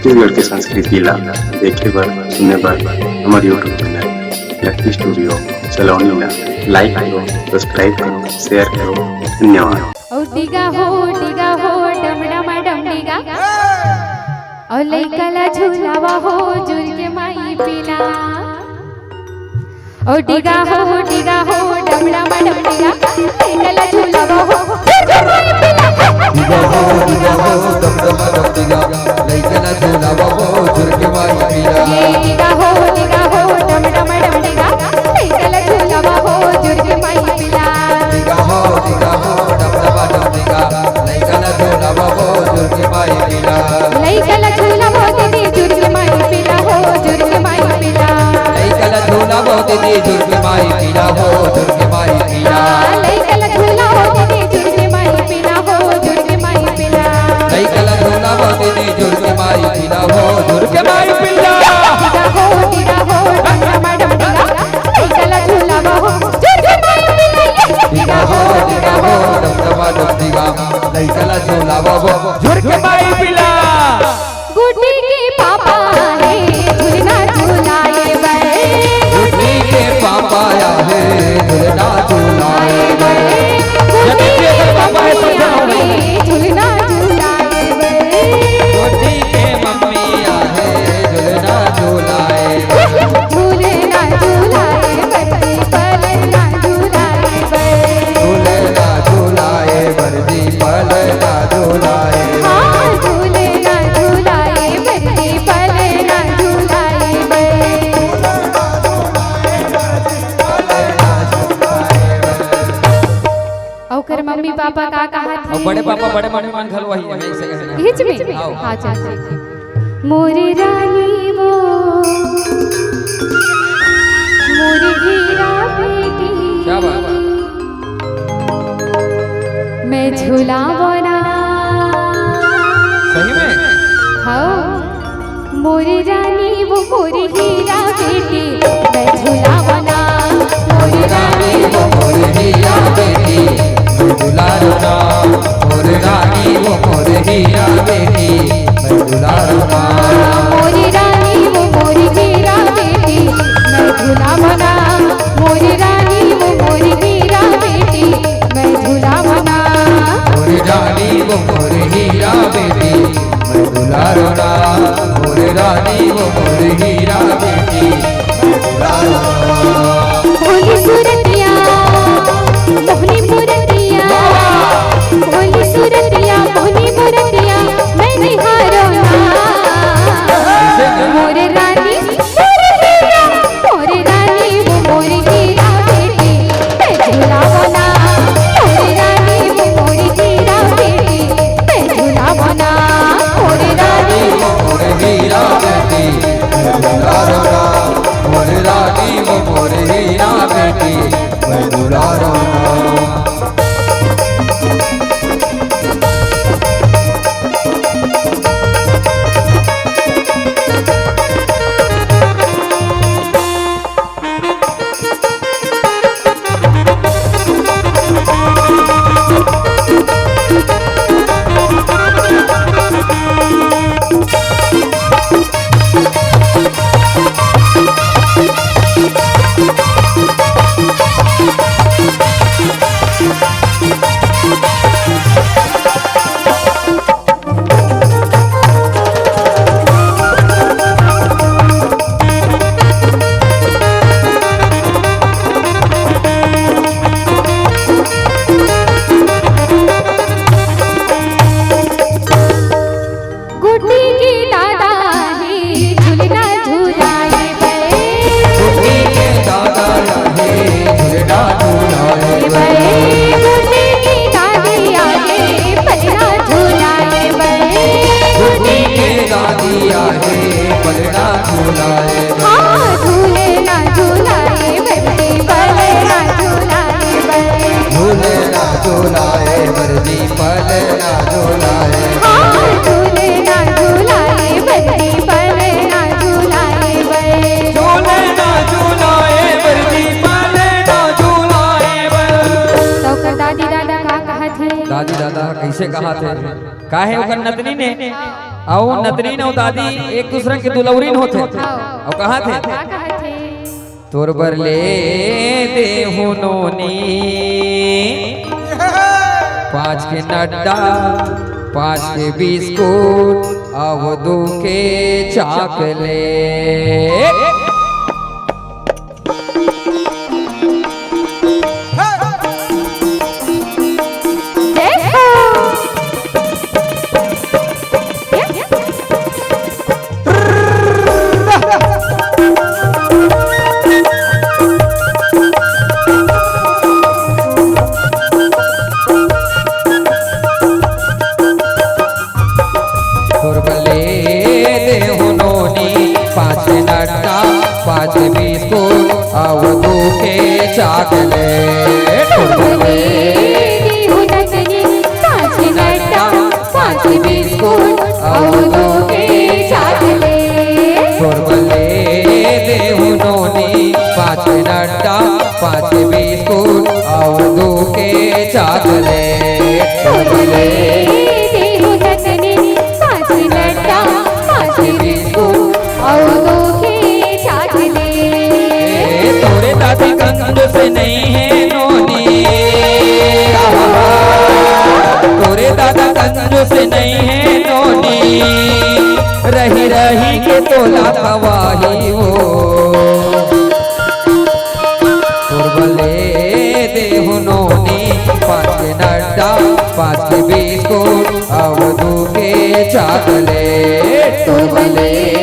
छत्तीसगढ़ के संस्कृति ला देखे बर सुने बर हमारे यूट्यूब चैनल लकी स्टूडियो सलोनी ला लाइक करो, सब्सक्राइब करो, शेयर करो। धन्यवाद। और डिगा हो डम डम डम डिगा और लइका ला झूलावा हो जुर के माई पिला। और डिगा हो डम डम डम डिगा लइका ला झूलावा हो जुर के माई पिला। डिगा हो डम डम डम डिगा लइका ला झूलावा हो जुर के माई पिला। डिगा हो डम डम डम डिगा लइका ला झूलावा हो जुर के माई पिला। डिगा हो डम डम डम डिगा लइका ला झूलावा हो जुर के माई पिला। लइका ला झूलावा दीदी जुर के माई पिला हो जुर के माई पिला। लइका ला झूलावा दीदी जुर के माई पिला हो जुर के माई पिला। लइका ला झूलावा दीदी जुर के माई पिला हो जुर के माई पिला। लइका ला झूलावा दीदी जुर के माई पिला हो जुर के माई पिला। डिगा हो डम डम डम डिगा लइका ला झूलावा हो जुर के माई पिला। डिगा हो डम डम डम डिगा लइका ला झूलावा हो जुर के माई पिला। गुड्डी के पापा है झूलना झूलाए बे। गुड्डी के पापा आया है झूलना झूलाए बे। गुड्डी के पापा है झूलना झूलाए बे। गुड्डी के मम्मी आया है झूलना झूलाए बे। झूलना झूलाए बर्दी पलना झूलाए बे। झूलना झूलाए बर्दी पलना झूलाए बे। हाँ झूलना झूलाए बर्दी पलना झूलाए बे। ओकर मम्मी पापा का कहा और थे? बड़े पापा बड़े मम्मी मान खल वही है ऐसे कहना। हिच में आओ। हाँ चल मोरे रानी वो मोरे हीरा बेटी क्या बात है? मैं झूलावना। सही में हाँ मोरे रानी वो मोरे हीरा बेटी मैं झूलावना। मोरे रानी वो मोर हीरा बेटी मैं दुलारुना। मोर रानी वो मोर हीरा बेटी मैं दुलारुना। मोरे रानी वो मोरे हीरा बेटी मैं झूलावना। मोरे रानी वो मोरे हीरा बेटी मैं झूलावना। मोर रानी वो मोर हीरा बेटी मैं दुलारुना। मोर रानी वो मोर हीरा बेटी मैं दुलारुना। भोली सूरतिया मोहनी मूरतिया भोली सूरतिया मोहनी मूरतिया मैं निहारो ना। मोरे रानी मोरे रानी वो मोरे हीरा बेटी मैं झूलावना। मोरे रानी वो मोरे हीरा बेटी मैं झूलावना। मोरे रानी वो मोर हीरा बेटी मैं दुलारुना। मोर रानी वो मोर हीरा बेटी मैं दुलारुना। गुड्डी की दादा है झूलना झूलाए बे। गुड्डी के दादा है झूलना झूलाए बे। गुड्डी की दादी आगे पलना झूलाए बे। गुड्डी के दादी है पलना झूलाए बे। हाँ झूलना झूलाए बर्दी पलना झूलाए बे। झूलना झूलाए बर्दी पलना झूलाए बे। हाँ झूलना झूलाए बर्दी पलना झूलाए बे। झूलना झूलाए बर्दी पलना झूलाए बे। तो कर दादी दादा का कहा थे? दादी दादा कैसे कहा थे? काहे ओकर नतनी ने आओ नतरीन और दादी एक दूसरे के दुलौरीन होते और कहा थे का कहते तोर बर ले दे हुनोनी 5 के नड्डा 5 के बिस्कुट अब 2 के चॉकलेट पाँच बिस्कुट और 2 के चॉकलेट पाँच नड्डा 5 बिस्कुट और 2 के चॉकलेट तोरबले दे हुनोनी 5 नड्डा 5 बिस्कुट और 2 के चॉकलेट तोरबले दे हुनोनी 5 नड्डा 5 बिस्कुट और 2 के चॉकलेट तोरे दादी कंज से नहीं है नोनी तोरे दादा कंज से नहीं है नोनी रही रही के तोला खवाही वो तोरबले दे हुनोनी 5 नड्डा 5 बिस्कुट और 2 के चॉकलेट तोरबले